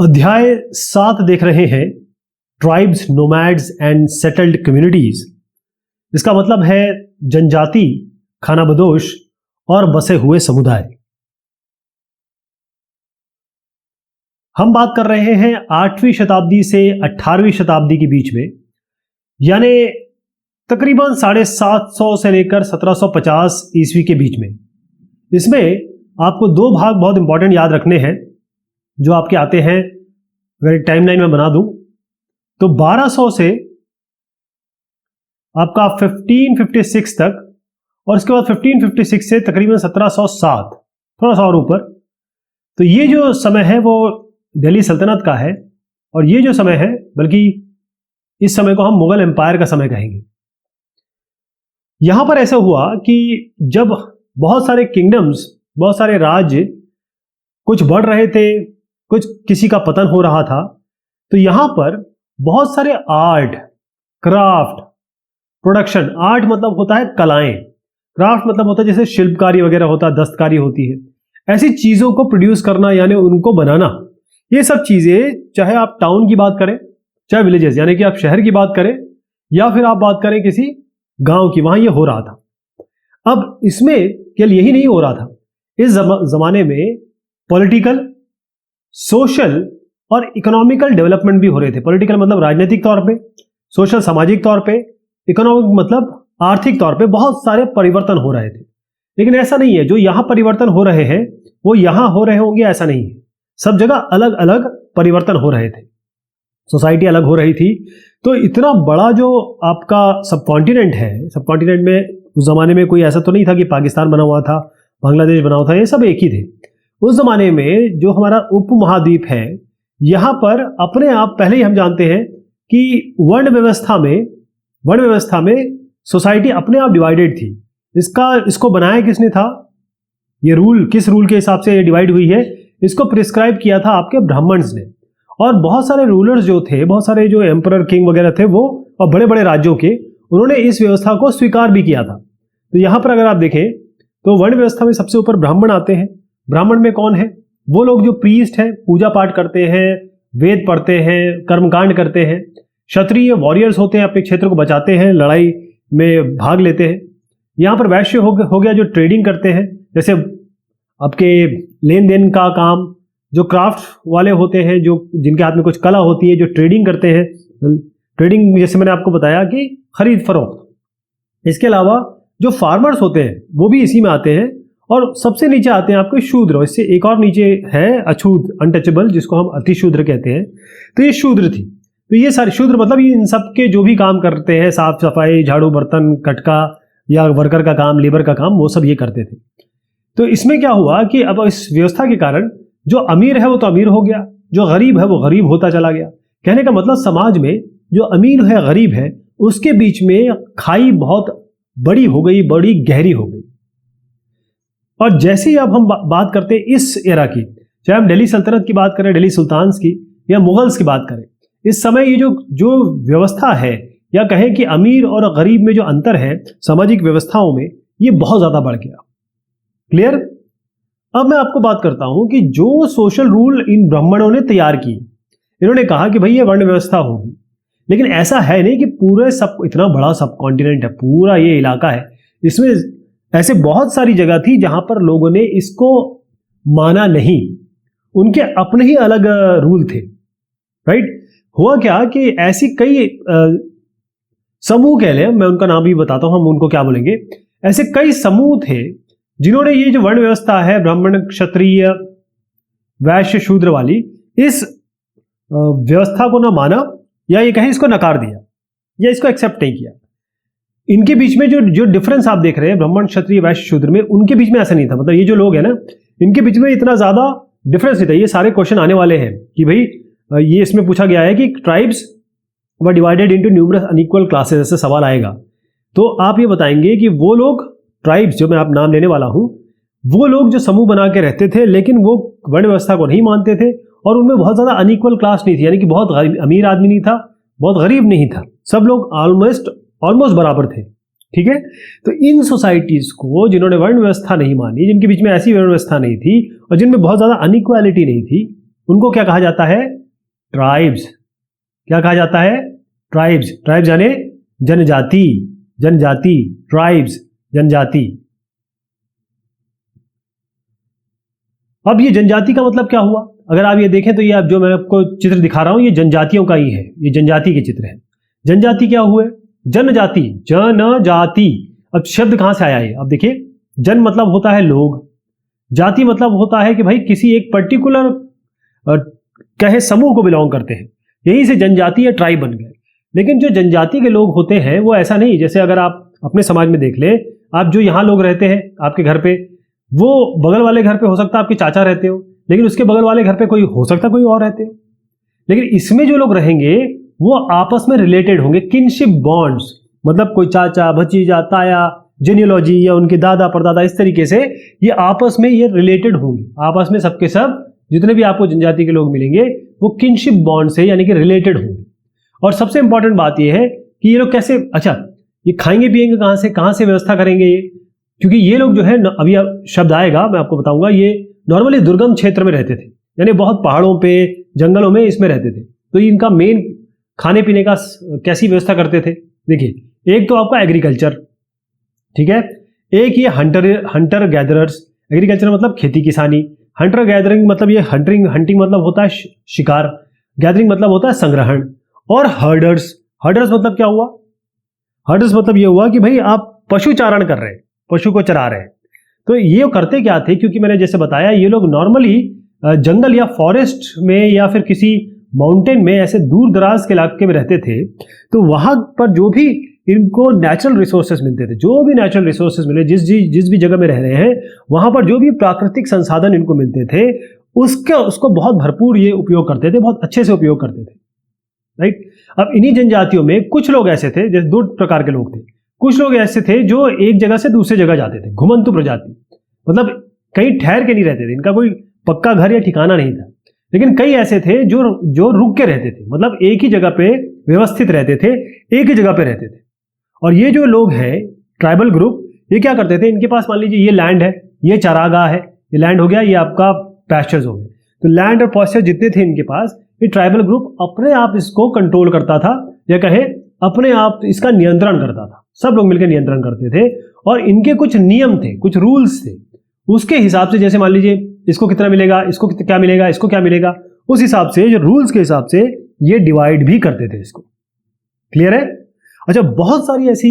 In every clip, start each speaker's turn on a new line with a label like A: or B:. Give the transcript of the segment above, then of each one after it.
A: अध्याय 7 देख रहे हैं, tribes, nomads and settled communities. इसका मतलब है जनजाति, खानाबदोश और बसे हुए समुदाय। हम बात कर रहे हैं 8वीं शताब्दी से 18वीं शताब्दी के बीच में, यानी तकरीबन 750 से लेकर 1750 ईस्वी के बीच में। इसमें आपको दो भाग बहुत इंपॉर्टेंट याद रखने हैं जो आपके आते हैं। अगर एक टाइमलाइन में बना दूं तो 1200 से आपका 1556 तक, और इसके बाद 1556 से तकरीबन 1707, थोड़ा सा और ऊपर। तो ये जो समय है वो दिल्ली सल्तनत का है, और ये जो समय है, बल्कि इस समय को हम मुगल एम्पायर का समय कहेंगे। यहां पर ऐसा हुआ कि जब बहुत सारे किंगडम्स, बहुत सारे राज्य कुछ बढ़ रहे थे, कुछ किसी का पतन हो रहा था, तो यहां पर बहुत सारे आर्ट, क्राफ्ट, प्रोडक्शन। आर्ट मतलब होता है कलाएं, क्राफ्ट मतलब होता है जैसे शिल्पकारी वगैरह होता है, दस्तकारी होती है, ऐसी चीजों को प्रोड्यूस करना यानी उनको बनाना। ये सब चीजें, चाहे आप टाउन की बात करें, चाहे विलेजेस यानी कि आप शहर की बात करें, या फिर आप बात करें किसी गांव की, वहां ये हो रहा था। अब इसमें केवल यही नहीं हो रहा था, इस जमाने में पॉलिटिकल, सोशल और इकोनॉमिकल डेवलपमेंट भी हो रहे थे। पॉलिटिकल मतलब राजनीतिक तौर पे, सोशल सामाजिक तौर पे, इकोनॉमिक मतलब आर्थिक तौर पे बहुत सारे परिवर्तन हो रहे थे। लेकिन ऐसा नहीं है जो यहां परिवर्तन हो रहे हैं वो यहां हो रहे होंगे, ऐसा नहीं है। सब जगह अलग अलग परिवर्तन हो रहे थे, सोसाइटी अलग हो रही थी। तो इतना बड़ा जो आपका सब कॉन्टिनेंट है, सब कॉन्टिनेंट में उस जमाने में कोई ऐसा तो नहीं था कि पाकिस्तान बना हुआ था, बांग्लादेश बना हुआ था, ये सब एक ही थे। उस जमाने में जो हमारा उपमहाद्वीप है, यहां पर अपने आप पहले ही हम जानते हैं कि वर्ण व्यवस्था में सोसाइटी अपने आप डिवाइडेड थी। इसको बनाया किसने था, ये रूल किस रूल के हिसाब से ये डिवाइड हुई है, इसको प्रिस्क्राइब किया था आपके ब्राह्मण्स ने। और बहुत सारे रूलर्स जो थे, बहुत सारे जो एम्परर, किंग वगैरह थे वो, और बड़े बड़े राज्यों के, उन्होंने इस व्यवस्था को स्वीकार भी किया था। तो यहां पर अगर आप देखें तो वर्ण व्यवस्था में सबसे ऊपर ब्राह्मण आते हैं। ब्राह्मण में कौन है? वो लोग जो प्रीस्ट हैं, पूजा पाठ करते हैं, वेद पढ़ते हैं, कर्मकांड करते हैं। क्षत्रिय वॉरियर्स होते हैं, अपने क्षेत्र को बचाते हैं, लड़ाई में भाग लेते हैं। यहाँ पर वैश्य हो गया जो ट्रेडिंग करते हैं, जैसे आपके लेन देन का काम। जो क्राफ्ट वाले होते हैं, जो जिनके हाथ में कुछ कला होती है, जो ट्रेडिंग करते हैं। ट्रेडिंग जैसे मैंने आपको बताया कि खरीद फरोख्त। इसके अलावा जो फार्मर्स होते हैं वो भी इसी में आते हैं। और सबसे नीचे आते हैं आपके शूद्र, इससे एक और नीचे है अछूत, अनटचेबल, जिसको हम अतिशूद्र कहते हैं। तो ये शूद्र थी। तो ये सारे शूद्र मतलब ये इन सब के जो भी काम करते हैं, साफ सफाई, झाड़ू, बर्तन, कटका या वर्कर का काम, लेबर का काम, वो सब ये करते थे। तो इसमें क्या हुआ कि अब इस व्यवस्था के कारण जो अमीर है वो तो अमीर हो गया, जो गरीब है वो गरीब होता चला गया। कहने का मतलब समाज में जो अमीर है, गरीब है, उसके बीच में खाई बहुत बड़ी हो गई, बड़ी गहरी हो गई। और जैसे ही अब हम बात करते हैं इस एरा की, चाहे हम दिल्ली सल्तनत की बात करें, दिल्ली सुल्तान्स की, या मुगल्स की बात करें, इस समय ये जो व्यवस्था है, या कहें कि अमीर और गरीब में जो अंतर है सामाजिक व्यवस्थाओं में, ये बहुत ज्यादा बढ़ गया। क्लियर? अब मैं आपको बात करता हूं कि जो सोशल रूल इन ब्राह्मणों ने तैयार किए, इन्होंने कहा कि भाई ये वर्ण व्यवस्था होगी। लेकिन ऐसा है नहीं कि पूरे सब, इतना बड़ा सब कॉन्टिनेंट है, पूरा ये इलाका है, इसमें ऐसे बहुत सारी जगह थी जहां पर लोगों ने इसको माना नहीं, उनके अपने ही अलग रूल थे। राइट? हुआ क्या कि ऐसी कई समूह कह लें, मैं उनका नाम भी बताता हूं, हम उनको क्या बोलेंगे, ऐसे कई समूह थे जिन्होंने ये जो वर्ण व्यवस्था है, ब्राह्मण, क्षत्रिय, वैश्य, शूद्र वाली, इस व्यवस्था को ना माना, या ये कहें इसको नकार दिया, या इसको एक्सेप्ट नहीं किया। इनके बीच में जो डिफरेंस आप देख रहे हैं ब्राह्मण, क्षत्रिय, वैश्य, शूद्र में, उनके बीच में ऐसा नहीं था। मतलब ये जो लोग हैं ना, इनके बीच में इतना ज्यादा डिफरेंस नहीं था। ये सारे क्वेश्चन आने वाले हैं कि भाई ये इसमें पूछा गया है कि tribes were divided into numerous unequal classes, ऐसे सवाल आएगा। तो आप ये बताएंगे कि वो लोग, ट्राइब्स जो मैं आप नाम लेने वाला हूं, वो लोग जो समूह बना के रहते थे, लेकिन वो वर्ण व्यवस्था को नहीं मानते थे, और उनमें बहुत ज्यादा अनइक्वल क्लास नहीं थी, यानी कि बहुत अमीर आदमी नहीं था, बहुत गरीब नहीं था, सब लोग ऑलमोस्ट बराबर थे। ठीक है? तो इन सोसाइटीज को जिन्होंने वर्ण व्यवस्था नहीं मानी, जिनके बीच में ऐसी वर्ण व्यवस्था नहीं थी, और जिनमें बहुत ज्यादा अनइक्वालिटी नहीं थी, उनको क्या कहा जाता है? ट्राइब्स। क्या कहा जाता है? ट्राइब्स। ट्राइब्स यानी जनजाति, जनजाति, ट्राइब्स, जनजाति। अब ये जनजाति का मतलब क्या हुआ? अगर आप ये देखें तो ये आप जो मैं आपको चित्र दिखा रहा हूं ये जनजातियों का ही है, ये जनजाति के चित्र है। जनजाति क्या हुए? जनजाति, जनजाति। अब शब्द कहां से आया है? अब देखिए, जन मतलब होता है लोग, जाति मतलब होता है कि भाई किसी एक पर्टिकुलर कहे समूह को बिलोंग करते हैं, यहीं से जनजाति या ट्राइब बन गए। लेकिन जो जनजाति के लोग होते हैं वो ऐसा नहीं, जैसे अगर आप अपने समाज में देख ले, आप जो यहाँ लोग रहते हैं आपके घर पे, वो बगल वाले घर पे हो सकता है आपके चाचा रहते हो, लेकिन उसके बगल वाले घर पे कोई हो सकता है कोई और रहते हो। लेकिन इसमें जो लोग रहेंगे वो आपस में रिलेटेड होंगे, किनशिप बॉन्ड्स, मतलब कोई चाचा, भतीजा, ताया, जेनियोलॉजी या उनके दादा परदादा, इस तरीके से ये आपस में ये रिलेटेड होंगे। आपस में सबके सब जितने भी आपको जनजाति के लोग मिलेंगे वो किनशिप बॉन्ड से यानी कि रिलेटेड होंगे। और सबसे इंपॉर्टेंट बात ये है कि ये लोग कैसे, अच्छा ये खाएंगे पिएंगे कहाँ से व्यवस्था करेंगे ये, क्योंकि ये लोग जो है अभी शब्द आएगा मैं आपको बताऊंगा, ये नॉर्मली दुर्गम क्षेत्र में रहते थे, यानी बहुत पहाड़ों पे जंगलों में इसमें रहते थे। तो इनका मेन खाने पीने का कैसी व्यवस्था करते थे? देखिए, एक तो आपका एग्रीकल्चर, ठीक है, एक ये हंटर गैदरर्स। एग्रीकल्चर मतलब खेती किसानी, हंटर गैदरिंग मतलब ये हंटिंग मतलब होता है शिकार, गैदरिंग मतलब होता है संग्रहण, और हर्डर्स। हर्डर्स मतलब क्या हुआ? हर्डर्स मतलब ये हुआ कि भाई आप पशु चारण कर रहे हैं, पशु को चरा रहे हैं। तो ये करते क्या थे, क्योंकि मैंने जैसे बताया ये लोग नॉर्मली जंगल या फॉरेस्ट में या फिर किसी माउंटेन में ऐसे दूर दराज के इलाके में रहते थे, तो वहां पर जो भी इनको नेचुरल रिसोर्सेज मिलते थे, जो भी नेचुरल रिसोर्सेज मिले, जिस भी जगह में रह रहे हैं वहां पर जो भी प्राकृतिक संसाधन इनको मिलते थे उसको बहुत भरपूर ये उपयोग करते थे, बहुत अच्छे से उपयोग करते थे, राइट। अब इन्हीं जनजातियों में कुछ लोग ऐसे थे, जैसे दो प्रकार के लोग थे। कुछ लोग ऐसे थे जो एक जगह से दूसरे जगह जाते थे, घुमंतु प्रजाति, मतलब कहीं ठहर के नहीं रहते थे, इनका कोई पक्का घर या ठिकाना नहीं था। लेकिन कई ऐसे थे जो रुक के रहते थे, मतलब एक ही जगह पे व्यवस्थित रहते थे, एक ही जगह पे रहते थे। और ये जो लोग हैं ट्राइबल ग्रुप, ये क्या करते थे, इनके पास मान लीजिए ये लैंड है, ये चारागाह है, ये लैंड हो गया, ये आपका पैस्चर्स हो गए। तो लैंड और पैस्चर जितने थे इनके पास, ये ट्राइबल ग्रुप अपने आप इसको कंट्रोल करता था, या कहे अपने आप इसका नियंत्रण करता था। सब लोग मिलकर नियंत्रण करते थे और इनके कुछ नियम थे, कुछ रूल्स थे। उसके हिसाब से, जैसे मान लीजिए इसको कितना मिलेगा, इसको क्या मिलेगा, इसको क्या मिलेगा, उस हिसाब से, जो रूल्स के हिसाब से ये डिवाइड भी करते थे इसको। क्लियर है? अच्छा, बहुत सारी ऐसी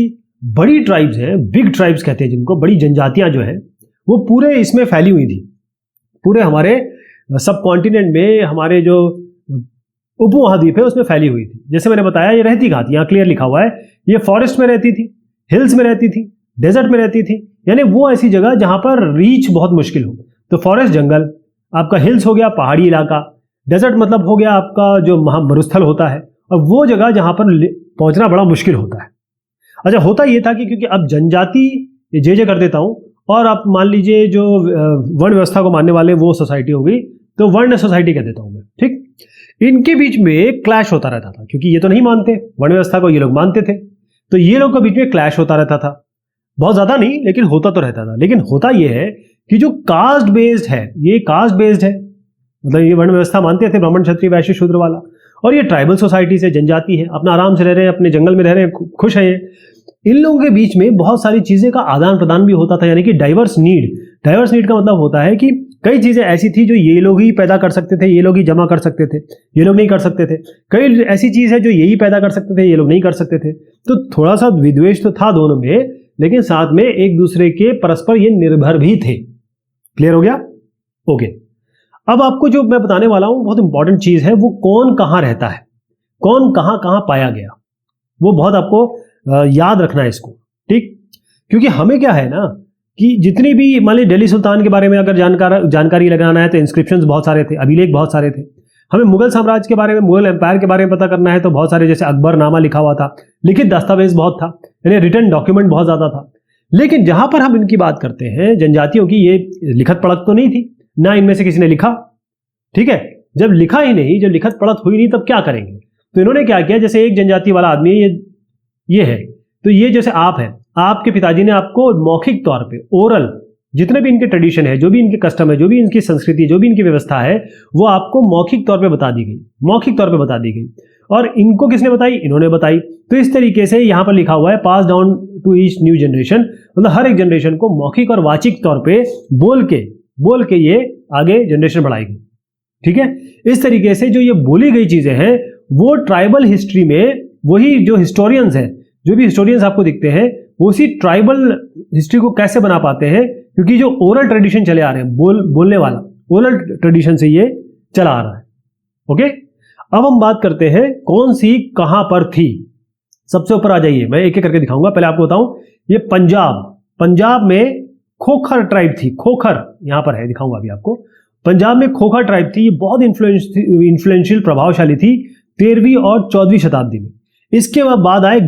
A: बड़ी ट्राइब्स हैं, बिग ट्राइब्स कहते हैं जिनको, बड़ी जनजातियां जो हैं वो पूरे इसमें फैली हुई थी, पूरे हमारे सब कॉन्टिनेंट में, हमारे जो उपमहाद्वीप है उसमें फैली हुई थी। जैसे मैंने बताया ये रहती कहाँ थी, यहाँ क्लियर लिखा हुआ है, ये फॉरेस्ट में रहती थी, हिल्स में रहती थी, डेजर्ट में रहती थी, यानी वो ऐसी जगह जहां पर रीच बहुत मुश्किल हो। तो फॉरेस्ट जंगल आपका, हिल्स हो गया पहाड़ी इलाका, डेजर्ट मतलब हो गया आपका जो मरुस्थल होता है, और वो जगह जहां पर पहुंचना बड़ा मुश्किल होता है। अच्छा, होता ये था कि क्योंकि अब जनजाति जे कर देता हूं, और आप मान लीजिए जो वर्ण व्यवस्था को मानने वाले वो सोसाइटी हो गई, तो वर्ण सोसाइटी कह देता हूं मैं, ठीक। इनके बीच में क्लैश होता रहता था, क्योंकि ये तो नहीं मानते वर्ण व्यवस्था को, ये लोग मानते थे, तो ये लोग के बीच में क्लैश होता रहता था। बहुत ज्यादा नहीं, लेकिन होता तो रहता था। लेकिन होता यह है कि जो कास्ट बेस्ड है, ये कास्ट बेस्ड है, मतलब ये वर्ण व्यवस्था मानते थे, ब्राह्मण क्षत्रिय वैश्य शूद्र वाला, और ये ट्राइबल सोसाइटी से, जनजाति है, अपना आराम से रह रहे हैं, अपने जंगल में रह रहे हैं, खुश है ये। इन लोगों के बीच में बहुत सारी चीजें का आदान प्रदान भी होता था, यानी कि डाइवर्स नीड। डाइवर्स नीड का मतलब होता है कि कई चीजें ऐसी थी जो ये लोग ही पैदा कर सकते थे, ये लोग ही जमा कर सकते थे, ये लोग नहीं कर सकते थे। कई ऐसी चीज है जो यही पैदा कर सकते थे, ये लोग नहीं कर सकते थे। तो थोड़ा सा विद्वेष तो था दोनों में, लेकिन साथ में एक दूसरे के परस्पर ये निर्भर भी थे। क्लियर हो गया? ओके। अब आपको जो मैं बताने वाला हूं बहुत इंपॉर्टेंट चीज है, वो कौन कहां रहता है, कौन कहां कहां पाया गया, वो बहुत आपको याद रखना है इसको, ठीक। क्योंकि हमें क्या है ना कि जितनी भी, मान लीजिए दिल्ली सुल्तान के बारे में अगर जानकारी लगाना है तो इंस्क्रिप्शंस बहुत सारे थे, अभिलेख बहुत सारे थे। हमें मुगल साम्राज्य के बारे में, मुगल एम्पायर के बारे में पता करना है तो बहुत सारे, जैसे अकबरनामा लिखा हुआ था, लिखित दस्तावेज बहुत था, यानी रिटन डॉक्यूमेंट बहुत ज्यादा था। लेकिन जहां पर हम इनकी बात करते हैं जनजातियों की, ये लिखत पढ़त तो नहीं थी ना, इनमें से किसी ने लिखा, ठीक है। जब लिखा ही नहीं, जब लिखत पढ़त हुई नहीं, तब क्या करेंगे? तो इन्होंने क्या किया, जैसे एक जनजाति वाला आदमी है, ये है, तो ये जैसे आप हैं, आपके पिताजी ने आपको मौखिक तौर पे, ओरल जितने भी इनके ट्रेडिशन है, जो भी इनके कस्टम है, जो भी इनकी संस्कृति, जो भी इनकी व्यवस्था है, वो आपको मौखिक तौर पे बता दी गई, मौखिक तौर पे बता दी गई। और इनको किसने बताई? इन्होंने बताई। तो इस तरीके से यहाँ पर लिखा हुआ है pass down to each new generation, मतलब हर एक जनरेशन को मौखिक और वाचिक तौर पे बोल के ये आगे जनरेशन बढ़ाएगी। ठीक है, इस तरीके से जो ये बोली गई चीजें हैं वो ट्राइबल हिस्ट्री में वही जो हिस्टोरियंस हैं, जो भी हिस्टोरियंस आपको दिखते हैं, वो उसी ट्राइबल हिस्ट्री को कैसे बना पाते हैं, क्योंकि जो ओरल ट्रेडिशन चले आ रहे हैं, बोलने वाला ओरल ट्रेडिशन से ये चला आ रहा है। ओके, अब हम बात करते हैं कौन सी कहां पर थी। सबसे ऊपर आ जाइए, मैं एक एक करके दिखाऊंगा। पहले आपको बताऊं, ये पंजाब में खोखर ट्राइब थी। खोखर यहां पर है, दिखाऊंगा अभी आपको। पंजाब में खोखर ट्राइब थी, ये बहुत इन्फ्लुएंशियल, प्रभावशाली थी 13वीं और 14वीं शताब्दी में। इसके बाद आए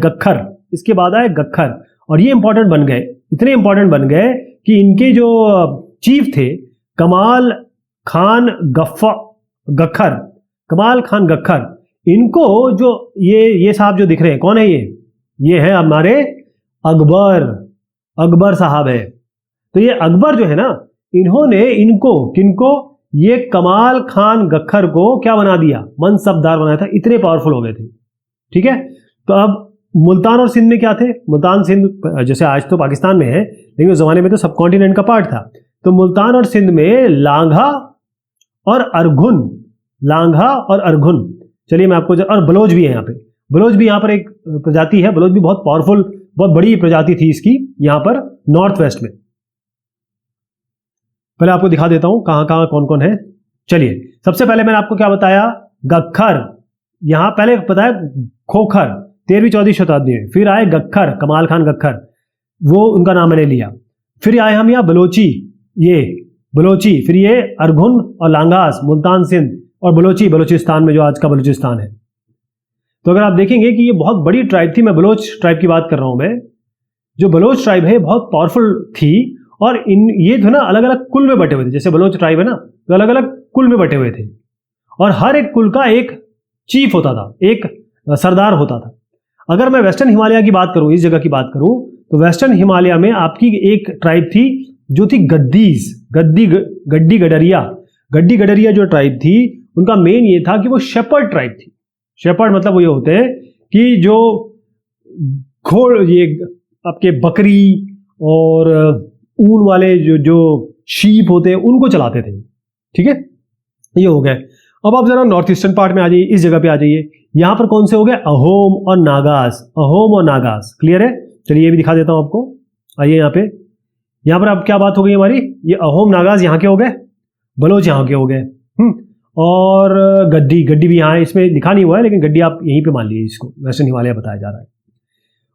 A: गक्खर, और ये इंपॉर्टेंट बन गए, इतने इंपॉर्टेंट बन गए कि इनके जो चीफ थे कमाल खान गक्खर, इनको जो ये साहब जो दिख रहे हैं, कौन है ये है हमारे अकबर साहब है। तो ये अकबर जो है ना, इन्होंने किनको ये कमाल खान गक्खर को क्या बना दिया? मनसबदार बनाया था, इतने पावरफुल हो गए थे। ठीक है, तो अब मुल्तान और सिंध में क्या थे? मुल्तान सिंध जैसे आज तो पाकिस्तान में है, लेकिन उस जमाने में तो सब कॉन्टिनेंट का पार्ट था। तो मुल्तान और सिंध में लांघा और अरघुन, चलिए मैं आपको और बलोच भी है यहाँ पे। बलोच भी यहाँ पर एक प्रजाति है, बलोच भी बहुत पावरफुल, बहुत बड़ी प्रजाति थी इसकी यहाँ पर नॉर्थ वेस्ट में। पहले आपको दिखा देता हूं कहां कहां कौन कौन है। चलिए, सबसे पहले मैंने आपको क्या बताया? गक्खर। यहां पहले बताया खोखर 13वीं 14वीं शताब्दी में, फिर आए गक्खर, कमाल खान गक्खर, वो उनका नाम मैंने लिया। फिर आए हम यहाँ बलोची, फिर ये अरघुन और लांगास, मुल्तान सिंध, और बलोचिस्तान में जो आज का बलूचिस्तान है। तो अगर आप देखेंगे कि ये बहुत बड़ी ट्राइब थी, मैं बलोच ट्राइब की बात कर रहा हूं। मैं जो बलोच ट्राइब है बहुत पावरफुल थी, और ये जो ना अलग अलग कुल में बटे हुए थे। जैसे बलोच ट्राइब है ना, तो अलग अलग कुल में बटे हुए थे, और हर एक कुल का एक चीफ होता था, एक सरदार होता था। अगर मैं वेस्टर्न हिमालय की बात करूं, इस जगह की बात करूं, तो वेस्टर्न हिमालय में आपकी एक ट्राइब थी जो थी गड्डी गडरिया जो ट्राइब थी, उनका मेन ये था कि वो शेपर्ड ट्राइब थी। शेपर्ड मतलब वो ये होते हैं कि जो ये आपके बकरी और ऊन वाले जो शीप होते हैं उनको चलाते थे। ठीक है, ये हो गए। अब आप जरा नॉर्थ ईस्टर्न पार्ट में आ जाइए, इस जगह पे आ जाइए। यहां पर कौन से हो गए? अहोम और नागास। क्लियर है? चलिए ये भी दिखा देता हूं आपको। आइए यहां पर अब क्या बात हो गई हमारी? ये अहोम नागास यहाँ के हो गए, बलोच यहाँ के हो गए। और गड्डी भी यहाँ है, इसमें लिखा नहीं हुआ है, लेकिन गड्डी आप यहीं पे मान लीजिए, इसको वेस्टर्न हिमालय बताया जा रहा है।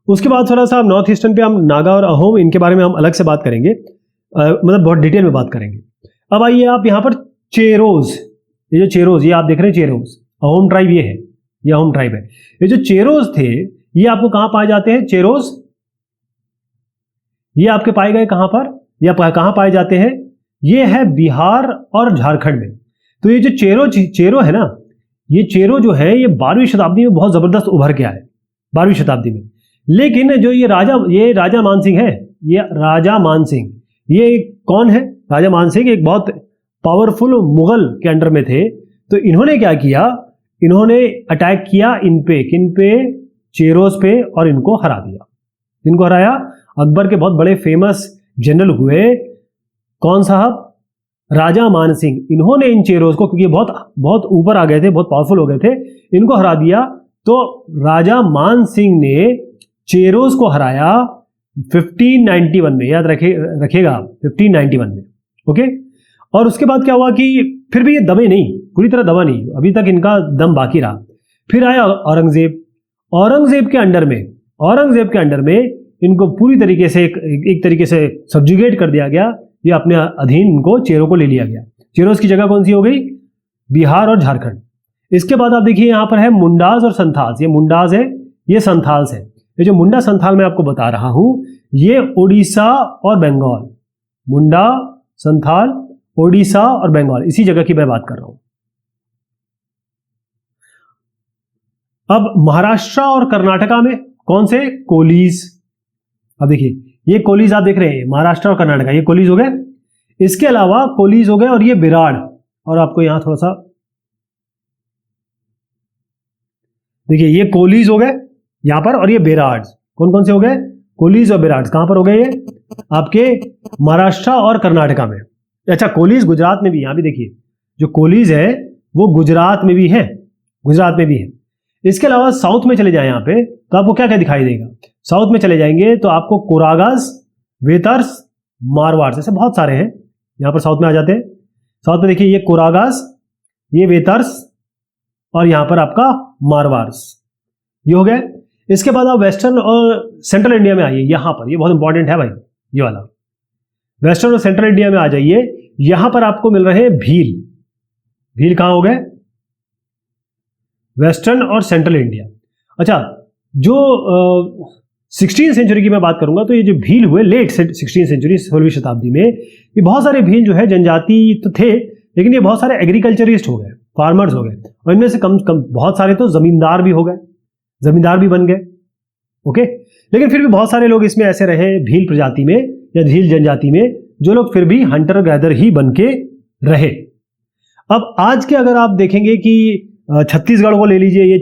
A: उसके बाद थोड़ा सा नॉर्थ ईस्टर्न पे हम नागा और अहोम, इनके बारे में हम अलग से बात करेंगे, मतलब बहुत डिटेल में बात करेंगे। अब आइए आप यहाँ पर चेरोज, ये जो चेरोज, ये आप देख रहे हैं चेरोज, अहोम ट्राइब ये है, ये अहोम ट्राइब है। ये जो चेरोज थे, ये आपको कहाँ पाए जाते हैं? चेरोज ये आपके पाए गए कहाँ पर, या कहाँ पाए जाते हैं? ये है बिहार और झारखंड में। तो ये जो चेरो है ना, ये चेरो जो है ये 12वीं शताब्दी में बहुत जबरदस्त उभर के आए, 12वीं शताब्दी में। लेकिन जो ये राजा मानसिंह है, ये कौन है? राजा मानसिंह एक बहुत पावरफुल मुगल के अंडर में थे। तो इन्होंने क्या किया? इन्होंने अटैक किया किन पे? चेरोज पे, और इनको हरा दिया। इनको हराया, अकबर के बहुत बड़े फेमस जनरल हुए, कौन साहब? राजा मानसिंह। इन्होंने इन चेरोज को, क्योंकि बहुत ऊपर आ गए थे, बहुत पावरफुल हो गए थे, इनको हरा दिया। तो राजा मानसिंह ने चेरोज को हराया 1591 में, याद रखिएगा 1591 में। ओके, और उसके बाद क्या हुआ कि फिर भी ये दबे नहीं, पूरी तरह दबा नहीं, अभी तक इनका दम बाकी रहा। फिर आया औरंगजेब के अंडर में इनको पूरी तरीके से एक तरीके से सब्जुगेट कर दिया गया। ये अपने अधीन इनको चेरो को ले लिया गया। चेरोज की जगह कौन सी हो गई? बिहार और झारखंड। इसके बाद आप देखिए यहाँ पर है मुंडाज और संथाल्स। ये मुंडाज है, ये संथाल्स है। ये जो मुंडा संथाल मैं आपको बता रहा हूं, ये उड़ीसा और बंगाल, मुंडा संथाल उड़ीसा और बंगाल, इसी जगह की मैं बात कर रहा हूं। अब महाराष्ट्र और कर्नाटका में कौन से? कोलीज। अब देखिए ये कोलीज आप देख रहे हैं, महाराष्ट्र और कर्नाटका, ये कोलीज हो गए। इसके अलावा कोलीज हो गए और ये बिराड़, और आपको यहां थोड़ा सा देखिए, ये कोलीज हो गए यहां पर, और ये बेराड़। कौन कौन से हो गए? कोलीज और बेराड़। कहां पर हो गए? ये आपके महाराष्ट्र और कर्नाटका में। अच्छा, कोलीज गुजरात में भी, यहां भी देखिए जो कोलीज है वो गुजरात में भी है, गुजरात में भी है। इसके अलावा साउथ में चले जाए यहाँ पे तो आपको क्या क्या दिखाई देगा? साउथ में चले जाएंगे तो आपको कोरागास, वेतर्स, मारवाड़, ऐसे बहुत सारे हैं यहाँ पर साउथ में आ जाते हैं। साउथ में देखिए ये कोरागास, ये वेतर्स, और यहाँ पर आपका मारवार्स, ये हो गए। इसके बाद आप वेस्टर्न और सेंट्रल इंडिया में आइए, यहाँ पर ये बहुत इंपॉर्टेंट है भाई, ये वाला वेस्टर्न और सेंट्रल इंडिया में आ जाइए। यहां पर आपको मिल रहे हैं भील। भील कहां हो गए? वेस्टर्न और सेंट्रल इंडिया। अच्छा, जो 16वीं सेंचुरी की मैं बात करूंगा तो ये जो भील हुए लेट 16वीं सेंचुरी, 16वीं शताब्दी में, ये बहुत सारे भील जो है जनजाति तो थे, लेकिन ये बहुत सारे एग्रीकल्चरिस्ट हो गए, फार्मर्स हो गए, और इनमें से कम बहुत सारे तो जमींदार भी हो गए, जमींदार भी बन गए। ओके, लेकिन फिर भी बहुत सारे लोग इसमें ऐसे रहे भील प्रजाति में या भील जनजाति में, जो लोग फिर भी हंटर गैदर ही बन के रहे। अब आज के अगर आप देखेंगे कि छत्तीसगढ़ को ले लीजिए, ये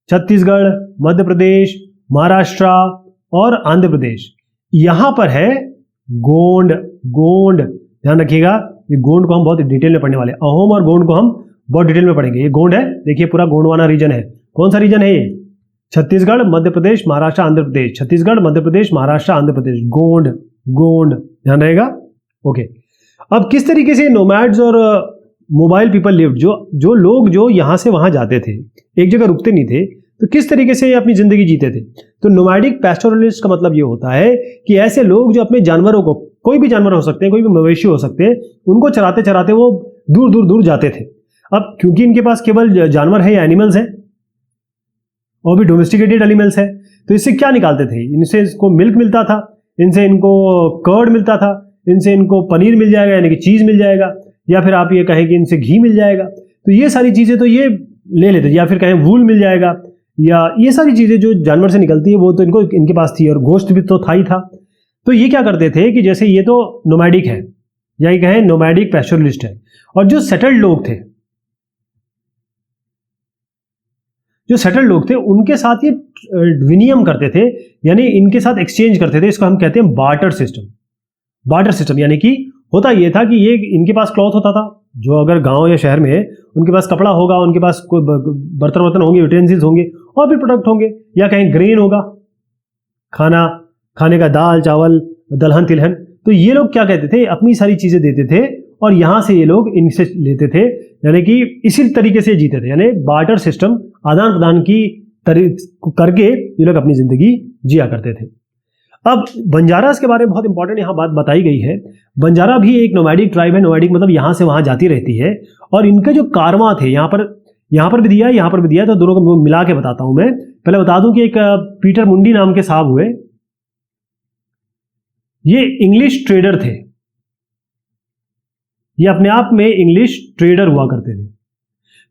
A: छत्तीसगढ़, मध्य प्रदेश, महाराष्ट्र और आंध्र प्रदेश, यहां पर है गोंड। ध्यान रखिएगा, ये गोंड को हम बहुत डिटेल में पढ़ने वाले हैं। अहोम और गोंड को हम बहुत डिटेल में पढ़ेंगे। ये गोंड है, देखिए पूरा गोंडवाना रीजन है। कौन सा रीजन है ये? छत्तीसगढ़, मध्य प्रदेश, महाराष्ट्र, आंध्र प्रदेश। छत्तीसगढ़, मध्य प्रदेश, महाराष्ट्र, आंध्र प्रदेश, गोंड, ध्यान रहेगा। ओके, अब किस तरीके से नोमैड्स और मोबाइल पीपल लिव्ड, जो लोग जो यहां से वहां जाते थे, एक जगह रुकते नहीं थे, तो किस तरीके से अपनी जिंदगी जीते थे? तो नोमैडिक पैस्टोरलिस्ट का मतलब ये होता है कि ऐसे लोग जो अपने जानवरों को, कोई भी जानवर हो सकते हैं, कोई भी मवेशी हो सकते हैं, उनको चराते चराते वो दूर जाते थे। अब क्योंकि इनके पास केवल जानवर है या एनिमल्स है, और भी डोमेस्टिकेटेड एनिमल्स है, तो इससे क्या निकालते थे? इनसे इसको मिल्क मिलता था, इनसे इनको कर्ड मिलता था, इनसे इनको पनीर मिल जाएगा, यानी कि चीज मिल जाएगा, या फिर आप ये कहें कि इनसे घी मिल जाएगा। तो ये सारी चीजें तो ये ले लेते, या फिर कहें वूल मिल जाएगा, या ये सारी चीजें जो जानवर से निकलती है वो तो इनके पास थी, और गोश्त भी तो था ही था। तो ये क्या करते थे कि जैसे ये तो नोमैडिक है, या ये कहें नोमैडिक पैस्टोरलिस्ट है, और जो सेटल्ड लोग थे उनके साथ ये विनिमय करते थे, यानी इनके साथ एक्सचेंज करते थे। इसको हम कहते हैं बार्टर सिस्टम। यानी कि होता ये था कि ये इनके पास क्लॉथ होता था, जो अगर गांव या शहर में है उनके पास कपड़ा होगा, उनके पास कोई बर्तन होंगे, यूटेंसिल्स होंगे, और भी प्रोडक्ट होंगे, या कहीं ग्रेन होगा, खाने का दाल चावल, दलहन तिलहन। तो ये लोग क्या कहते थे, अपनी सारी चीजें देते थे, और यहां से ये लोग इनसे लेते थे, यानी कि इसी तरीके से जीते थे, यानी बार्टर सिस्टम, आदान प्रदान की करके ये लोग अपनी जिंदगी जिया करते थे। अब बंजारास के बारे में बहुत इंपॉर्टेंट यहाँ बात बताई गई है। बंजारा भी एक नोमैडिक ट्राइब है। नोमैडिक मतलब यहां से वहां जाती रहती है, और इनके जो कारवां थे, यहाँ पर भी दिया, यहाँ पर भी दिया, तो दोनों को मिला के बताता हूं मैं। पहले बता दूं कि एक पीटर मुंडी नाम के साहब हुए, ये इंग्लिश ट्रेडर थे, ये अपने आप में इंग्लिश ट्रेडर हुआ करते थे।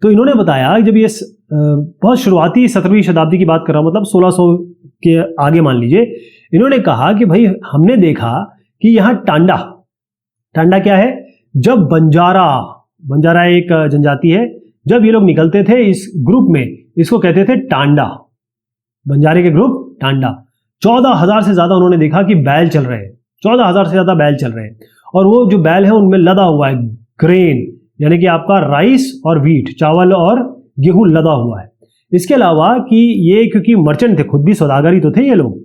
A: तो इन्होंने बताया, जब ये बहुत शुरुआती 17वीं शताब्दी की बात कर रहा हूं, मतलब 1600 के आगे मान लीजिए, इन्होंने कहा कि भाई हमने देखा कि यहां टांडा क्या है? जब बंजारा एक जनजाति है, जब ये लोग निकलते थे इस ग्रुप में, इसको कहते थे टांडा, बंजारे के ग्रुप टांडा। 14,000 से ज्यादा उन्होंने देखा कि बैल चल रहे हैं, 14,000 से ज्यादा बैल चल रहे हैं, और वो जो बैल है उनमें लदा हुआ है ग्रेन, यानी कि आपका राइस और व्हीट, चावल और गेहूं लदा हुआ है। इसके अलावा कि ये क्योंकि मर्चेंट थे, खुद भी सौदागर ही तो थे ये लोग,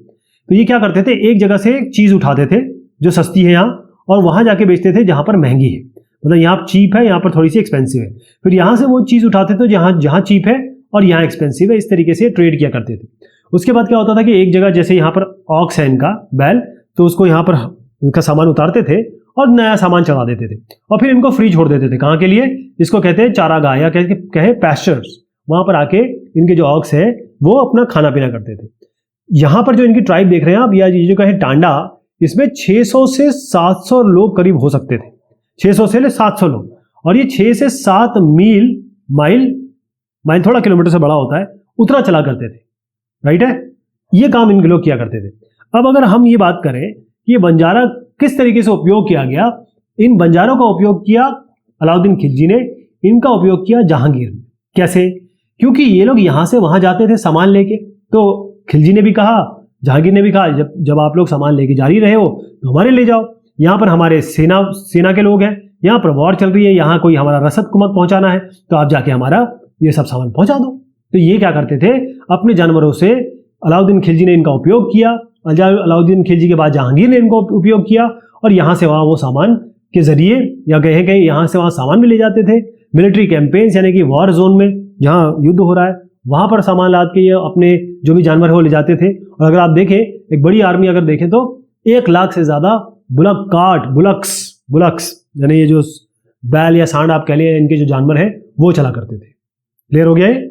A: तो ये क्या करते थे, एक जगह से चीज उठाते थे जो सस्ती है यहाँ, और वहां जाके बेचते थे जहां पर महंगी है, मतलब यहाँ चीप है, यहाँ पर थोड़ी सी एक्सपेंसिव है, फिर यहां से वो चीज उठाते थे जहां चीप है और यहाँ एक्सपेंसिव है। इस तरीके से ट्रेड किया करते थे। उसके बाद क्या होता था कि एक जगह, जैसे यहाँ पर ऑक्स है इनका बैल, तो उसको यहाँ पर उनका सामान उतारते थे और नया सामान चढ़ा देते थे, और फिर इनको फ्री छोड़ देते थे। कहाँ के लिए? इसको कहते हैं चारागाह, या कहे पैस्चर्स। वहां पर आके इनके जो ऑक्स है वो अपना खाना पीना करते थे। यहां पर जो इनकी ट्राइब देख रहे हैं आप, या ये जो कहे टांडा, इसमें 600 से 700 लोग करीब हो सकते थे, 600 से 700 लोग, और ये 6 से 7 माइल थोड़ा किलोमीटर से बड़ा होता है, उतना चला करते थे। राइट है, ये काम इन लोग किया करते थे। अब अगर हम ये बात करें कि ये बंजारा किस तरीके से उपयोग किया गया, इन बंजारों का उपयोग किया अलाउद्दीन खिलजी ने, इनका उपयोग किया जहांगीर ने। कैसे? क्योंकि ये लोग यहां से वहां जाते थे सामान लेके, तो खिलजी ने भी कहा, जहांगीर ने भी कहा, जब आप लोग सामान लेके जा ही रहे हो तो हमारे ले जाओ, यहाँ पर हमारे सेना के लोग हैं, यहाँ पर वॉर चल रही है, यहाँ कोई हमारा रसद कुमक पहुंचाना है, तो आप जाके हमारा ये सब सामान पहुंचा दो। तो ये क्या करते थे, अपने जानवरों से अलाउद्दीन खिलजी ने इनका उपयोग किया, अलाउद्दीन खिलजी के बाद जहांगीर ने इनको उपयोग किया, और यहाँ से वहाँ वो सामान के जरिए या कहे गए यहाँ से वहाँ सामान भी ले जाते थे। मिलिट्री कैंपेन्स यानी कि वॉर जोन में जहाँ युद्ध हो रहा है वहाँ पर सामान लाद के ये अपने जो भी जानवर है वो ले जाते थे। और अगर आप देखें, एक बड़ी आर्मी अगर देखें तो 1 लाख से ज़्यादा बुलक्स यानी ये जो बैल या सांड आप कह लिए, इनके जो जानवर हैं वो चला करते थे। क्लियर हो गया है?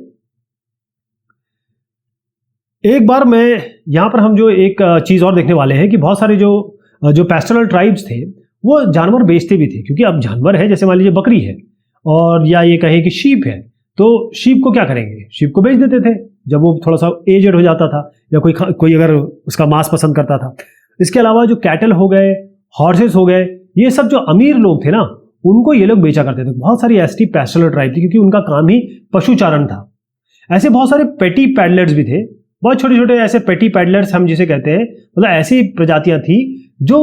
A: एक बार मैं यहाँ पर हम जो एक चीज़ और देखने वाले हैं कि बहुत सारे जो पैस्टोरल ट्राइब्स थे वो जानवर बेचते भी थे, क्योंकि अब जानवर है, जैसे मान लीजिए बकरी है और या ये कहें कि शीप है, तो शीप को क्या करेंगे, शीप को बेच देते थे जब वो थोड़ा सा एजेड हो जाता था या कोई अगर उसका मांस पसंद करता था। इसके अलावा जो कैटल हो गए, हॉर्सेस हो गए, ये सब जो अमीर लोग थे ना, उनको ये लोग बेचा करते थे। बहुत सारी ऐसी पैस्टोरल ट्राइब थी क्योंकि उनका काम ही पशुचारण था। ऐसे बहुत सारे पेटी पैडलर्स भी थे, बहुत छोटे छोटे ऐसे पेटी पैडलर्स हम जिसे कहते हैं, मतलब ऐसी प्रजातियां थी जो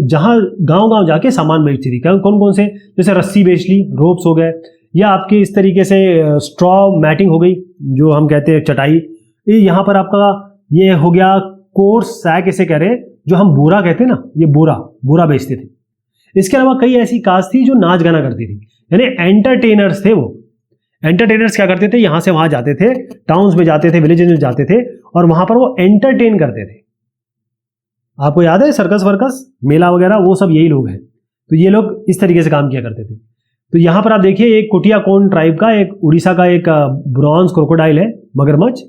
A: जहां गांव गांव जाके सामान बेचती थी। कौन कौन से? जैसे रस्सी बेच ली, रोप्स हो गए, या आपके इस तरीके से स्ट्रॉ मैटिंग हो गई जो हम कहते हैं चटाई, यहाँ पर आपका ये हो गया कोर्स सैक इसे कह रहे हैं, जो हम बोरा कहते हैं ना, ये बोरा बेचते थे। इसके अलावा कई ऐसी कास्ट थी जो नाच गाना करती थी, यानी एंटरटेनर्स थे। वो एंटरटेनर्स क्या करते थे, यहां से वहां जाते थे, टाउन्स में जाते थे, विलेजेस में जाते थे, और वहां पर वो एंटरटेन करते थे। आपको याद है सर्कस वर्कस, मेला वगैरह, वो सब यही लोग हैं। तो ये लोग इस तरीके से काम किया करते थे। तो यहां पर आप देखिए, एक कुटियाकोन ट्राइब का, एक उड़ीसा का एक ब्रॉन्ज क्रोकोडाइल है, मगरमच्छ।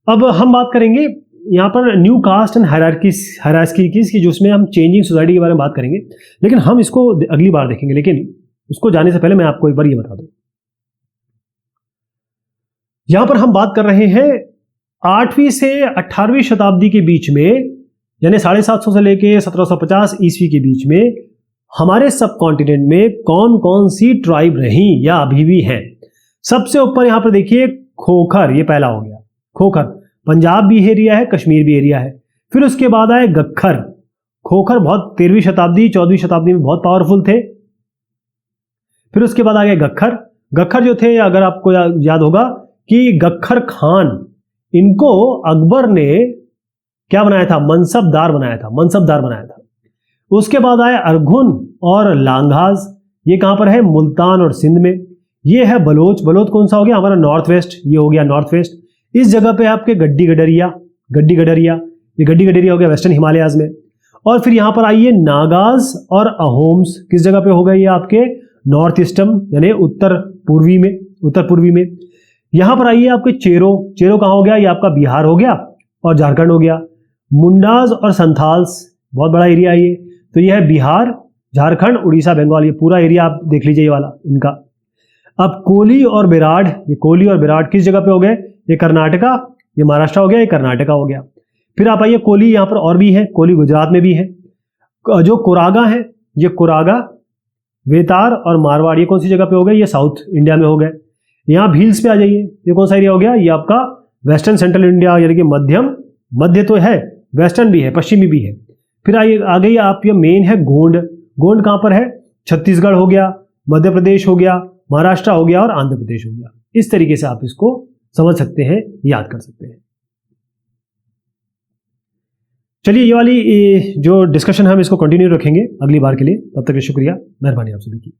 A: अब हम बात करेंगे यहाँ पर न्यू कास्ट एंड हायरार्कीज की, जिसमें हम चेंजिंग सोसाइटी के बारे में बात करेंगे, लेकिन हम इसको अगली बार देखेंगे। लेकिन उसको जाने से पहले मैं आपको एक बार ये बता दूं, यहां पर हम बात कर रहे हैं 8वीं से 18वीं शताब्दी के बीच में, यानी 750 से लेके 1750 ईस्वी के बीच में हमारे सब कॉन्टिनेंट में कौन कौन सी ट्राइब रही या अभी भी हैं। सबसे ऊपर यहां पर देखिए खोखर, ये पहला हो गया। खोखर पंजाब भी एरिया है, कश्मीर भी एरिया है। फिर उसके बाद आए गक्खर। खोखर बहुत 13वीं शताब्दी 14वीं शताब्दी में बहुत पावरफुल थे। फिर उसके बाद आ गए गक्खर। गक्खर जो थे, अगर आपको याद होगा कि गक्खर खान, इनको अकबर ने क्या बनाया था, मनसबदार बनाया था। उसके बाद आए अरघुन और लांघाज, ये कहां पर है, मुल्तान और सिंध में। ये है बलोच कौन सा हो गया, हमारा नॉर्थ वेस्ट, ये हो गया नॉर्थ वेस्ट। इस जगह पे आपके गड्डी गडरिया, ये गड्डी गडरिया हो गया वेस्टर्न हिमालयाज में। और फिर यहां पर आइए नागाज और अहोम्स, किस जगह पे हो गए, ये आपके नॉर्थ ईस्टर्न यानी उत्तर पूर्वी में। यहां पर आइए आपके चेरो कहां हो गया, ये आपका बिहार हो गया और झारखंड हो गया। मुंडाज और संथाल्स, बहुत बड़ा एरिया है ये, तो ये है बिहार, झारखंड, उड़ीसा, बंगाल, ये पूरा एरिया आप देख लीजिए ये वाला इनका। अब कोली और बेराड, ये कोली और बेराड किस जगह पे हो गए, ये कर्नाटका, ये महाराष्ट्र हो गया, ये कर्नाटका हो गया। फिर आप आइए कोली, यहां पर और भी है, कोली गुजरात में भी है। जो कोरागा है, ये कोरागा, वेतार और मारवाड़, ये कौन सी जगह पे हो गए, ये साउथ इंडिया में हो गए। यहाँ भील्स पे आ जाइए, ये कौन सा एरिया हो गया, ये आपका वेस्टर्न सेंट्रल इंडिया, यानी कि मध्य तो है, वेस्टर्न भी है, पश्चिमी भी है। फिर आ गई आप, ये मेन है गोंड कहां पर है, छत्तीसगढ़ हो गया, मध्य प्रदेश हो गया, महाराष्ट्र हो गया और आंध्र प्रदेश हो गया। इस तरीके से आप इसको समझ सकते हैं, याद कर सकते हैं। चलिए ये वाली जो डिस्कशन हम इसको कंटिन्यू रखेंगे अगली बार के लिए। तब तक शुक्रिया, मेहरबानी आप सभी की।